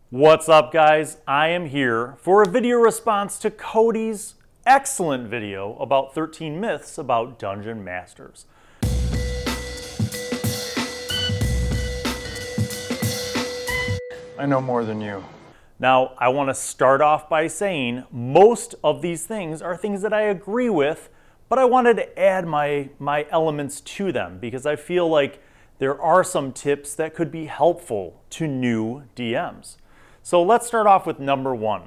What's up, guys? I am here for a video response to Cody's excellent video about 13 myths about Dungeon Masters. I know more than you. Now, I want to start off by saying most of these things are things that I agree with, but I wanted to add my elements to them because I feel like there are some tips that could be helpful to new DMs. So let's start off with number one.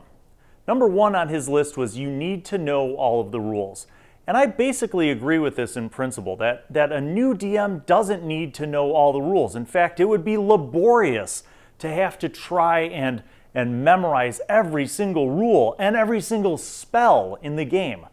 Number one on his list was you need to know all of the rules. And I basically agree with this in principle, that a new DM doesn't need to know all the rules. In fact, it would be laborious to have to try and memorize every single rule and every single spell in the game.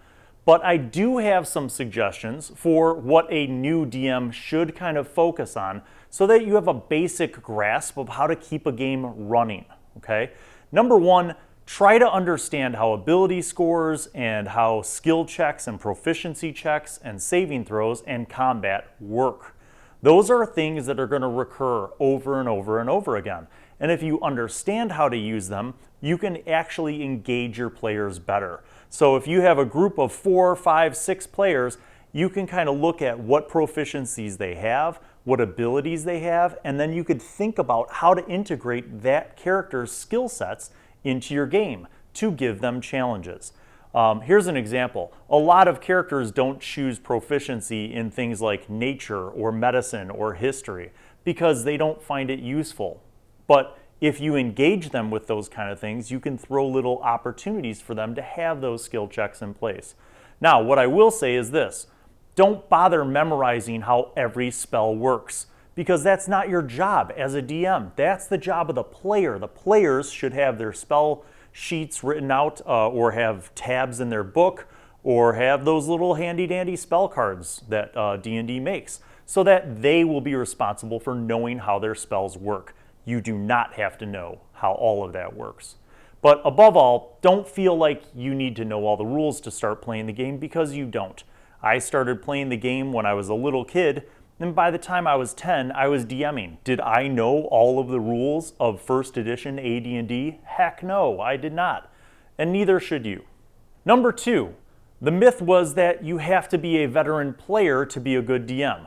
But I do have some suggestions for what a new DM should kind of focus on so that you have a basic grasp of how to keep a game running. Okay? Number one, try to understand how ability scores and how skill checks and proficiency checks and saving throws and combat work. Those are things that are going to recur over and over and over again. And if you understand how to use them, you can actually engage your players better. So if you have a group of 4, 5, 6 players, you can kind of look at what proficiencies they have, what abilities they have, and then you could think about how to integrate that character's skill sets into your game to give them challenges. Here's an example. A lot of characters don't choose proficiency in things like nature or medicine or history because they don't find it useful. But if you engage them with those kind of things, you can throw little opportunities for them to have those skill checks in place. Now, what I will say is this. Don't bother memorizing how every spell works because that's not your job as a DM. That's the job of the player. The players should have their spell sheets written out or have tabs in their book or have those little handy-dandy spell cards that D&D makes so that they will be responsible for knowing how their spells work. You do not have to know how all of that works. But above all, don't feel like you need to know all the rules to start playing the game because you don't. I started playing the game when I was a little kid, and by the time I was 10, I was DMing. Did I know all of the rules of first edition AD&D? Heck no, I did not. And neither should you. Number two, the myth was that you have to be a veteran player to be a good DM.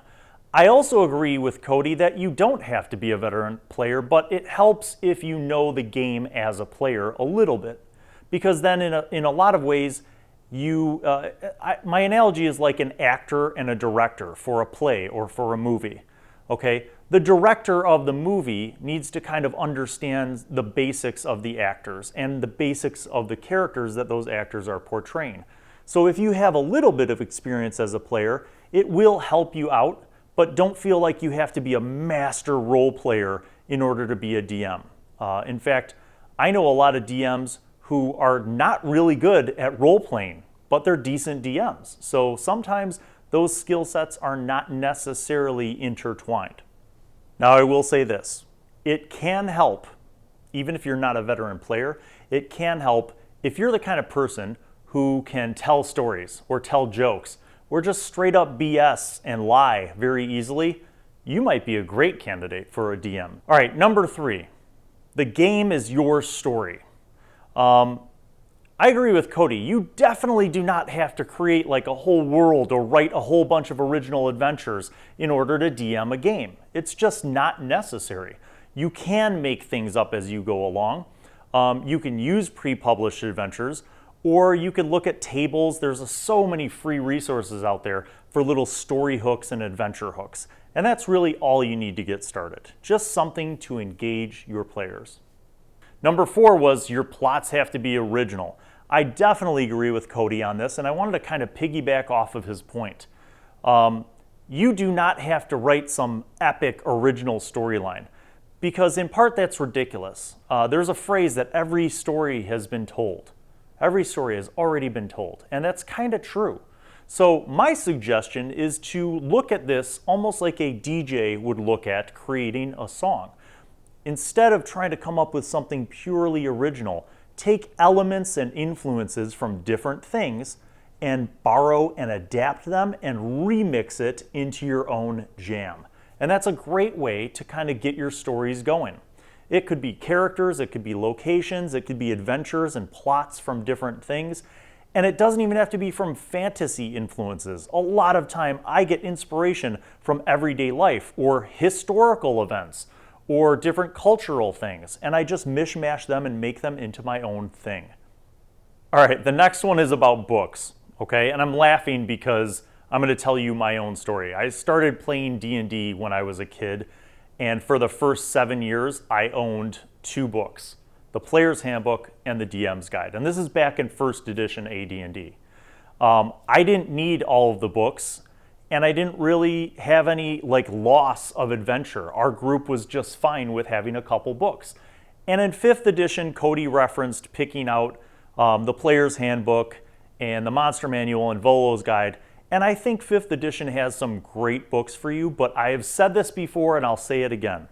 I also agree with Cody that you don't have to be a veteran player, but it helps if you know the game as a player a little bit. Because then in a lot of ways, my analogy is like an actor and a director for a play or for a movie. Okay? The director of the movie needs to kind of understand the basics of the actors and the basics of the characters that those actors are portraying. So if you have a little bit of experience as a player, it will help you out, but don't feel like you have to be a master role player in order to be a DM. In fact, I know a lot of DMs who are not really good at role-playing, but they're decent DMs. So sometimes those skill sets are not necessarily intertwined. Now I will say this, it can help, even if you're not a veteran player, it can help if you're the kind of person who can tell stories or tell jokes or just straight up BS and lie very easily, you might be a great candidate for a DM. All right, number three, the game is your story. I agree with Cody. You definitely do not have to create like a whole world or write a whole bunch of original adventures in order to DM a game. It's just not necessary. You can make things up as you go along. You can use pre-published adventures, or you can look at tables. There's so many free resources out there for little story hooks and adventure hooks. And that's really all you need to get started. Just something to engage your players. Number four was your plots have to be original. I definitely agree with Cody on this, and I wanted to kind of piggyback off of his point. You do not have to write some epic original storyline, because in part that's ridiculous. There's a phrase that every story has been told. Every story has already been told, and that's kind of true. So my suggestion is to look at this almost like a DJ would look at creating a song. Instead of trying to come up with something purely original, take elements and influences from different things and borrow and adapt them and remix it into your own jam. And that's a great way to kind of get your stories going. It could be characters, it could be locations, it could be adventures and plots from different things. And it doesn't even have to be from fantasy influences. A lot of time I get inspiration from everyday life or historical events or different cultural things, and I just mishmash them and make them into my own thing. All right, the next one is about books, okay? And I'm laughing because I'm going to tell you my own story. I started playing D&D when I was a kid, and for the first 7 years, I owned 2 books, the Player's Handbook and the DM's Guide. And this is back in first edition AD&D. I didn't need all of the books, and I didn't really have any loss of adventure. Our group was just fine with having a couple books. And in 5th edition, Cody referenced picking out the Player's Handbook and the Monster Manual and Volo's Guide. And I think 5th edition has some great books for you, but I have said this before and I'll say it again.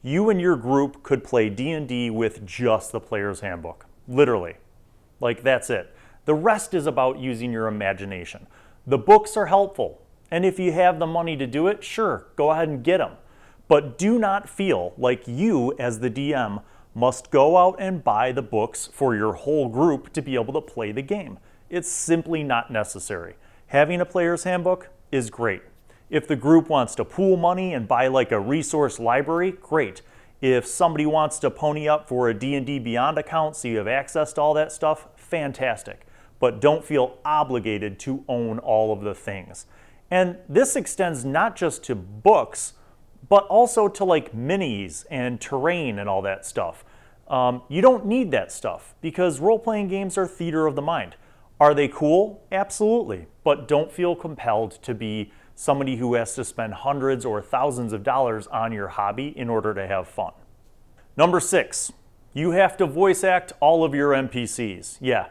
You and your group could play D&D with just the Player's Handbook. Literally. That's it. The rest is about using your imagination. The books are helpful, and if you have the money to do it, sure, go ahead and get them. But do not feel like you, as the DM, must go out and buy the books for your whole group to be able to play the game. It's simply not necessary. Having a Player's Handbook is great. If the group wants to pool money and buy a resource library, great. If somebody wants to pony up for a D&D Beyond account so you have access to all that stuff, fantastic. But don't feel obligated to own all of the things. And this extends not just to books, but also to minis and terrain and all that stuff. You don't need that stuff because role-playing games are theater of the mind. Are they cool? Absolutely. But don't feel compelled to be somebody who has to spend hundreds or thousands of dollars on your hobby in order to have fun. Number 6, you have to voice act all of your NPCs. Yeah,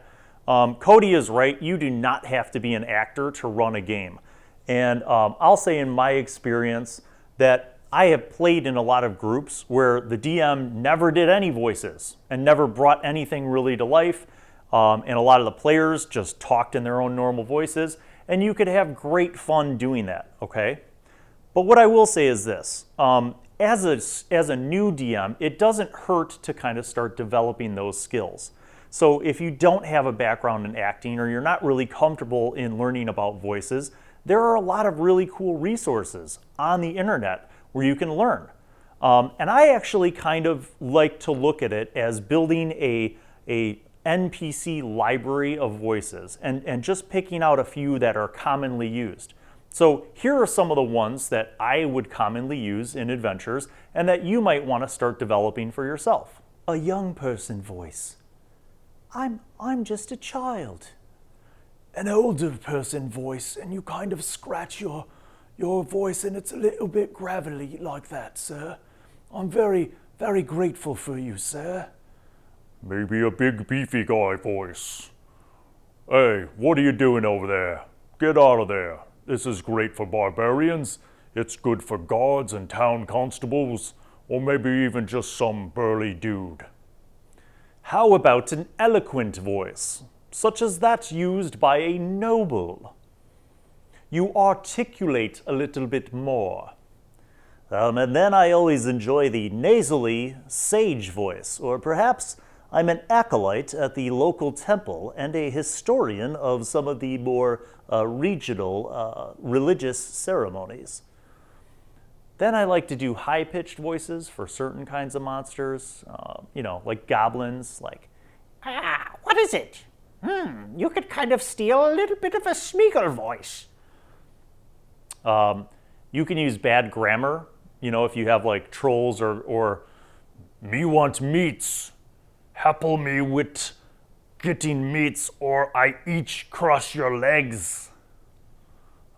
Cody is right. You do not have to be an actor to run a game. And I'll say in my experience that I have played in a lot of groups where the DM never did any voices and never brought anything really to life. And a lot of the players just talked in their own normal voices, and you could have great fun doing that, okay? But what I will say is this, as a new DM, it doesn't hurt to kind of start developing those skills. So if you don't have a background in acting or you're not really comfortable in learning about voices, there are a lot of really cool resources on the internet where you can learn. And I actually kind of like to look at it as building a NPC library of voices and just picking out a few that are commonly used. So here are some of the ones that I would commonly use in adventures and that you might want to start developing for yourself. A young person voice. I'm just a child. An older person voice, and you kind of scratch your voice and it's a little bit gravelly like that, sir. I'm very, very grateful for you, sir. Maybe a big beefy guy voice. Hey, what are you doing over there? Get out of there. This is great for barbarians. It's good for guards and town constables, or maybe even just some burly dude. How about an eloquent voice, such as that used by a noble? You articulate a little bit more. And then I always enjoy the nasally sage voice, or perhaps I'm an acolyte at the local temple and a historian of some of the more regional religious ceremonies. Then I like to do high-pitched voices for certain kinds of monsters, like goblins, what is it? You could kind of steal a little bit of a Smeagol voice. You can use bad grammar, if you have trolls or Me want meats. Help me with getting meats or I each cross your legs.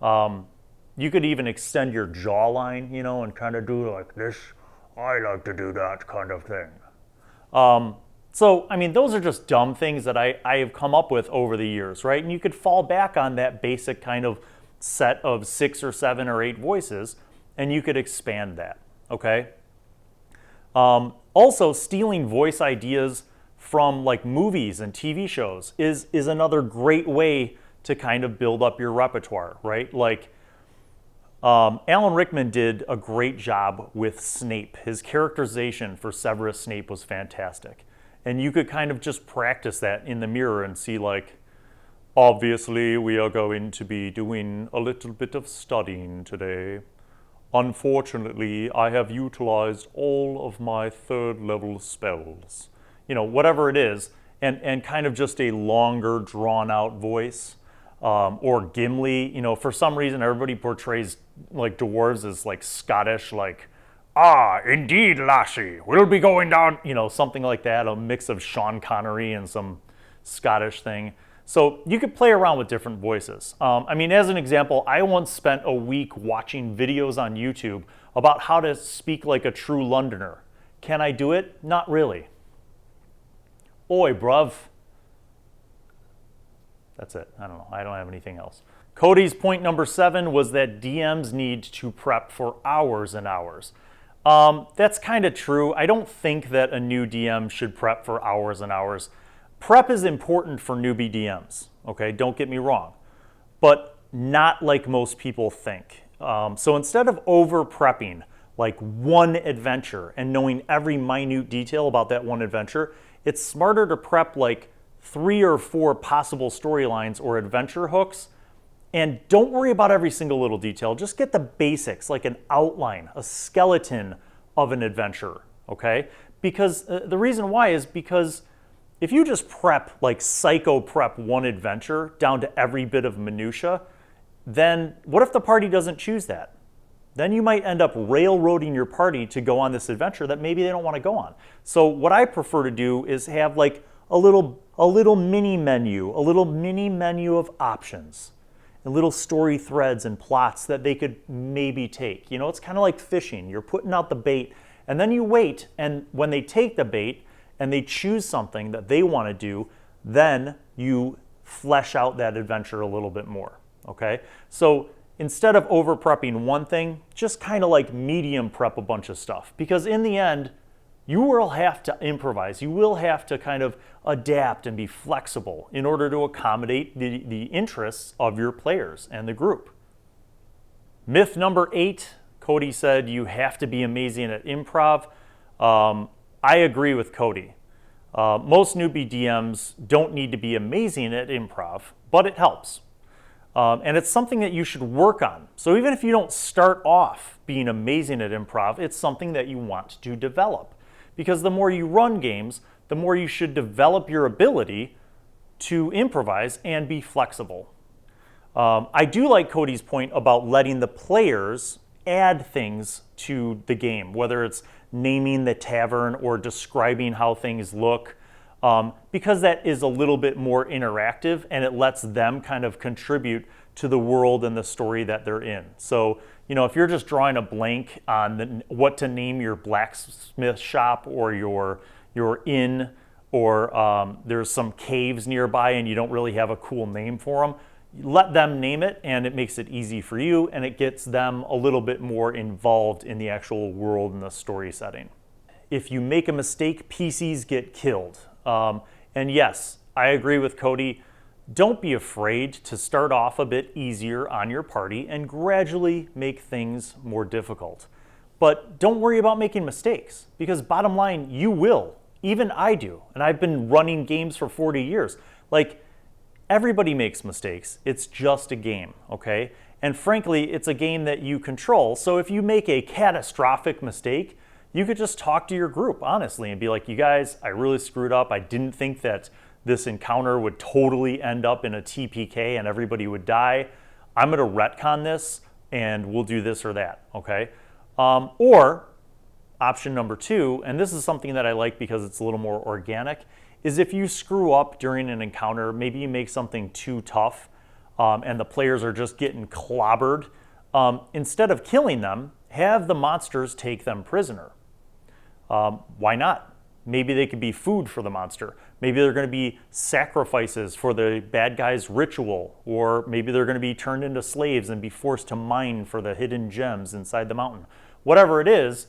You could even extend your jawline, and kind of do like this. I like to do that kind of thing. So, those are just dumb things that I have come up with over the years, right? And you could fall back on that basic kind of set of 6 or 7 or 8 voices, and you could expand that, okay? Also, stealing voice ideas from movies and TV shows is another great way to kind of build up your repertoire, right? Alan Rickman did a great job with Snape. His characterization for Severus Snape was fantastic. And you could kind of just practice that in the mirror and see like, obviously we are going to be doing a little bit of studying today. Unfortunately, I have utilized all of my 3rd level spells. You know, whatever it is, and kind of just a longer, drawn-out voice. Or Gimli, you know, for some reason everybody portrays like dwarves as like Scottish, like, indeed, lassie, we'll be going down, you know, something like that, a mix of Sean Connery and some Scottish thing. So you could play around with different voices. I mean, as an example, I once spent a week watching videos on YouTube about how to speak like a true Londoner. Can I do it? Not really. Oi, bruv. That's it. I don't know. I don't have anything else. Cody's point number 7 was that DMs need to prep for hours and hours. That's kind of true. I don't think that a new DM should prep for hours and hours. Prep is important for newbie DMs, okay? Don't get me wrong. But not like most people think. So instead of over-prepping like one adventure and knowing every minute detail about that one adventure, it's smarter to prep like 3 or 4 possible storylines or adventure hooks, and don't worry about every single little detail. Just get the basics, like an outline, a skeleton of an adventure, okay? Because the reason why is because if you just prep, like psycho prep one adventure down to every bit of minutia, then what if the party doesn't choose that? Then you might end up railroading your party to go on this adventure that maybe they don't want to go on. So what I prefer to do is have like a little mini menu, of options, and little story threads and plots that they could maybe take. You know, it's kind of like fishing. You're putting out the bait, and then you wait, and when they take the bait and they choose something that they want to do, then you flesh out that adventure a little bit more, okay? So instead of over prepping one thing, just kind of like medium prep a bunch of stuff, because in the end, you will have to improvise. You will have to kind of adapt and be flexible in order to accommodate the interests of your players and the group. Myth number 8, Cody said you have to be amazing at improv. I agree with Cody. Most newbie DMs don't need to be amazing at improv, but it helps. And it's something that you should work on. So even if you don't start off being amazing at improv, it's something that you want to develop. Because the more you run games, the more you should develop your ability to improvise and be flexible. I do like Cody's point about letting the players add things to the game, whether it's naming the tavern or describing how things look, because that is a little bit more interactive and it lets them kind of contribute to the world and the story that they're in. So, you know, if you're just drawing a blank on what to name your blacksmith shop or your inn, or there's some caves nearby and you don't really have a cool name for them, let them name it, and it makes it easy for you, and it gets them a little bit more involved in the actual world and the story setting. If you make a mistake, PCs get killed. And yes, I agree with Cody. Don't be afraid to start off a bit easier on your party and gradually make things more difficult. But don't worry about making mistakes, because bottom line, you will. Even I do, and I've been running games for 40 years. Like, everybody makes mistakes. It's just a game, okay? And frankly, it's a game that you control. So if you make a catastrophic mistake, you could just talk to your group honestly and be like, you guys, I really screwed up. I didn't think that this encounter would totally end up in a TPK and everybody would die. I'm gonna retcon this and we'll do this or that, okay? Or option number 2, and this is something that I like because it's a little more organic, is if you screw up during an encounter, maybe you make something too tough and the players are just getting clobbered, instead of killing them, have the monsters take them prisoner. Why not? Maybe they could be food for the monster. Maybe they're going to be sacrifices for the bad guy's ritual, or maybe they're going to be turned into slaves and be forced to mine for the hidden gems inside the mountain. Whatever it is,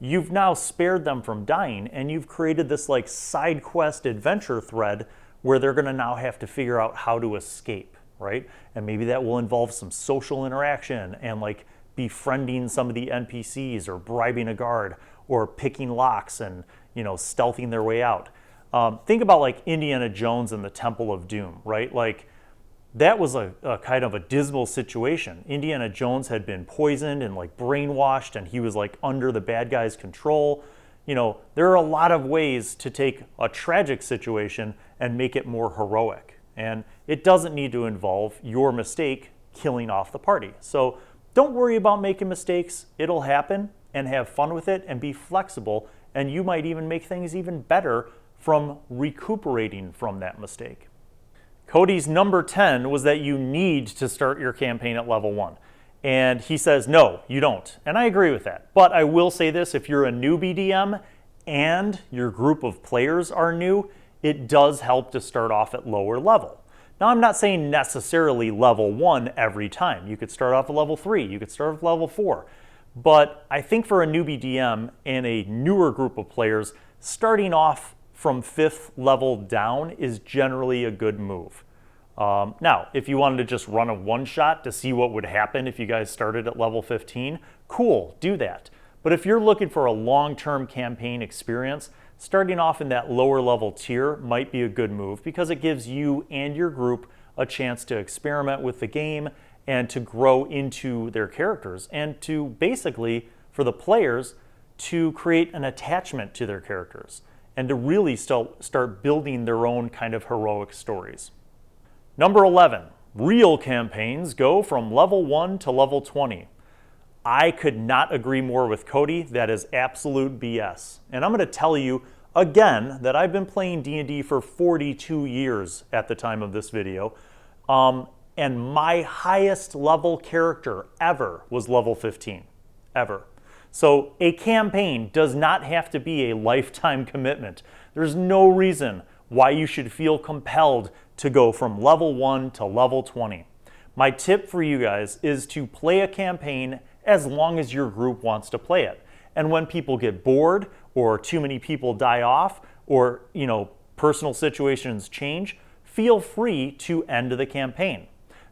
you've now spared them from dying, and you've created this like side quest adventure thread where they're going to now have to figure out how to escape, right? And maybe that will involve some social interaction and like befriending some of the NPCs or bribing a guard or picking locks and, stealthing their way out. Think about like Indiana Jones and the Temple of Doom, right? Like that was a kind of a dismal situation. Indiana Jones had been poisoned and like brainwashed, and he was like under the bad guy's control. There are a lot of ways to take a tragic situation and make it more heroic. And it doesn't need to involve your mistake killing off the party. So don't worry about making mistakes. It'll happen, and have fun with it and be flexible. And you might even make things even better from recuperating from that mistake. Cody's number 10 was that you need to start your campaign at level 1. And he says, no, you don't. And I agree with that. But I will say this, if you're a new BDM and your group of players are new, it does help to start off at lower level. Now, I'm not saying necessarily level 1 every time. You could start off at level 3, you could start off at level 4. But I think for a new BDM and a newer group of players, starting off from 5th level down is generally a good move. Now, if you wanted to just run a one-shot to see what would happen if you guys started at level 15, cool, do that. But if you're looking for a long-term campaign experience, starting off in that lower level tier might be a good move because it gives you and your group a chance to experiment with the game and to grow into their characters, and to basically, for the players, to create an attachment to their characters and to really start building their own kind of heroic stories. Number 11, real campaigns go from level 1 to level 20. I could not agree more with Cody. That is absolute BS. And I'm going to tell you again that I've been playing D&D for 42 years at the time of this video. And my highest level character ever was level 15, ever. So a campaign does not have to be a lifetime commitment. There's no reason why you should feel compelled to go from level 1 to level 20. My tip for you guys is to play a campaign as long as your group wants to play it. And when people get bored or too many people die off or, personal situations change, feel free to end the campaign.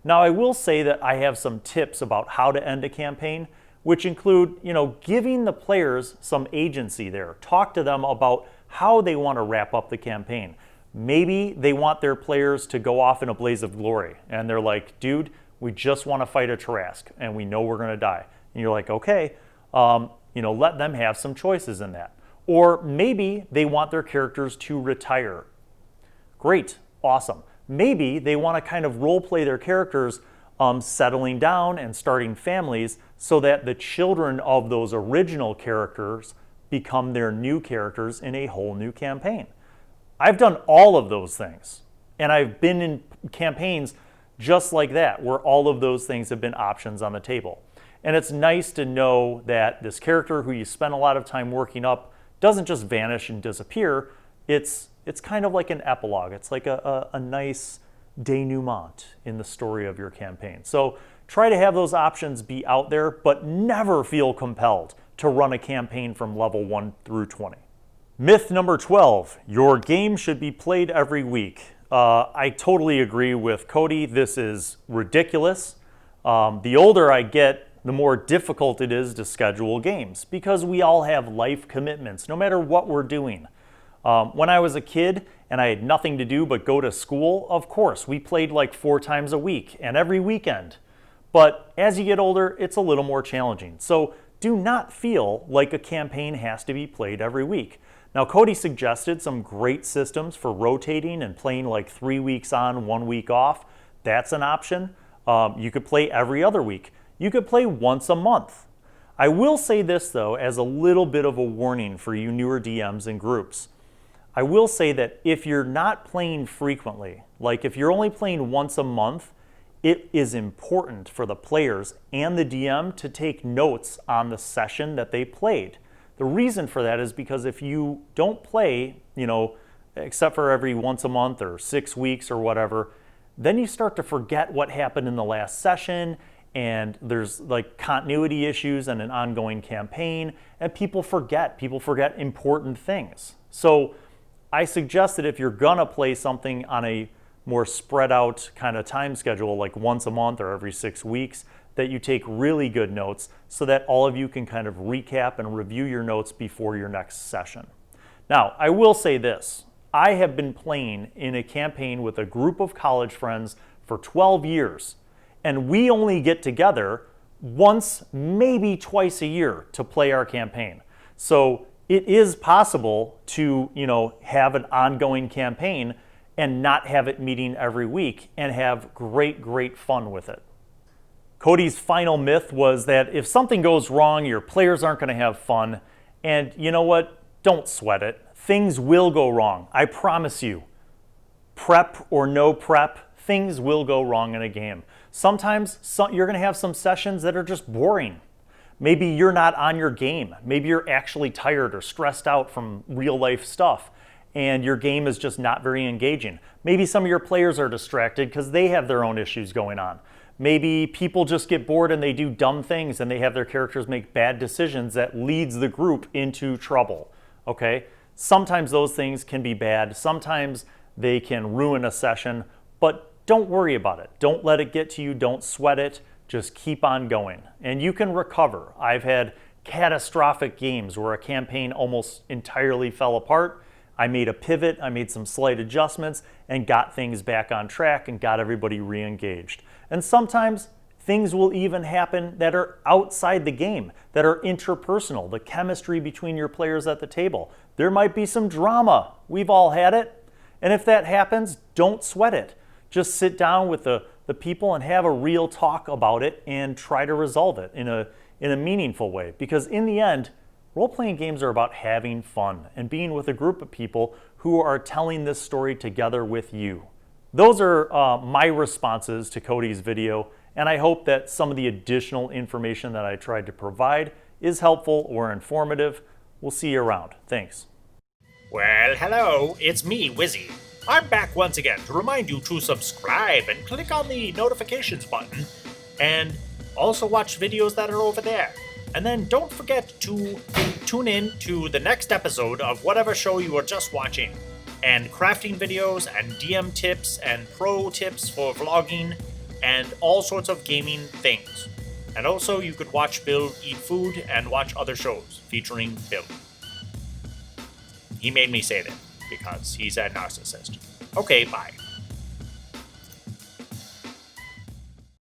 Now, I will say that I have some tips about how to end a campaign, which include, giving the players some agency there. Talk to them about how they want to wrap up the campaign. Maybe they want their players to go off in a blaze of glory, and they're like, dude, we just want to fight a Tarrasque, and we know we're going to die. And you're like, okay, let them have some choices in that. Or maybe they want their characters to retire. Great, awesome. Maybe they want to kind of role play their characters settling down and starting families so that the children of those original characters become their new characters in a whole new campaign. I've done all of those things, and I've been in campaigns just like that, where all of those things have been options on the table. And it's nice to know that this character who you spent a lot of time working up doesn't just vanish and disappear. It's kind of like an epilogue. It's like a nice denouement in the story of your campaign. So try to have those options be out there, but never feel compelled to run a campaign from level 1 through 20. Myth number 12, your game should be played every week. I totally agree with Cody. This is ridiculous. The older I get, the more difficult it is to schedule games because we all have life commitments, no matter what we're doing. When I was a kid and I had nothing to do but go to school, of course, we played like 4 times a week and every weekend. But as you get older, it's a little more challenging. So do not feel like a campaign has to be played every week. Now, Cody suggested some great systems for rotating and playing like 3 weeks on, 1 week off. That's an option. You could play every other week. You could play once a month. I will say this, though, as a little bit of a warning for you newer DMs and groups. I will say that if you're not playing frequently, like if you're only playing once a month, it is important for the players and the DM to take notes on the session that they played. The reason for that is because if you don't play, except for every once a month or 6 weeks or whatever, then you start to forget what happened in the last session, and there's like continuity issues and an ongoing campaign, and people forget important things. So I suggest that if you're gonna play something on a more spread out kind of time schedule, like once a month or every 6 weeks, that you take really good notes so that all of you can kind of recap and review your notes before your next session. Now, I will say this. I have been playing in a campaign with a group of college friends for 12 years, and we only get together once, maybe twice a year to play our campaign. So it is possible to, have an ongoing campaign and not have it meeting every week and have great fun with it. Cody's final myth was that if something goes wrong, your players aren't going to have fun. And you know what? Don't sweat it. Things will go wrong. I promise you. Prep or no prep, things will go wrong in a game. Sometimes you're going to have some sessions that are just boring. Maybe you're not on your game. Maybe you're actually tired or stressed out from real life stuff, and your game is just not very engaging. Maybe some of your players are distracted because they have their own issues going on. Maybe people just get bored and they do dumb things and they have their characters make bad decisions that leads the group into trouble. Okay? Sometimes those things can be bad. Sometimes they can ruin a session, but don't worry about it. Don't let it get to you. Don't sweat it. Just keep on going. And you can recover. I've had catastrophic games where a campaign almost entirely fell apart. I made a pivot, I made some slight adjustments, and got things back on track and got everybody re-engaged. And sometimes things will even happen that are outside the game, that are interpersonal, the chemistry between your players at the table. There might be some drama. We've all had it. And if that happens, don't sweat it. Just sit down with the people and have a real talk about it and try to resolve it in a meaningful way. Because in the end, role-playing games are about having fun and being with a group of people who are telling this story together with you. Those are my responses to Cody's video, and I hope that some of the additional information that I tried to provide is helpful or informative. We'll see you around. Thanks. Well, hello, it's me, Wizzy. I'm back once again to remind you to subscribe and click on the notifications button, and also watch videos that are over there. And then don't forget to tune in to the next episode of whatever show you are just watching, and crafting videos and DM tips and pro tips for vlogging and all sorts of gaming things. And also you could watch Bill eat food and watch other shows featuring Bill. He made me say that because he's a narcissist. Okay, bye.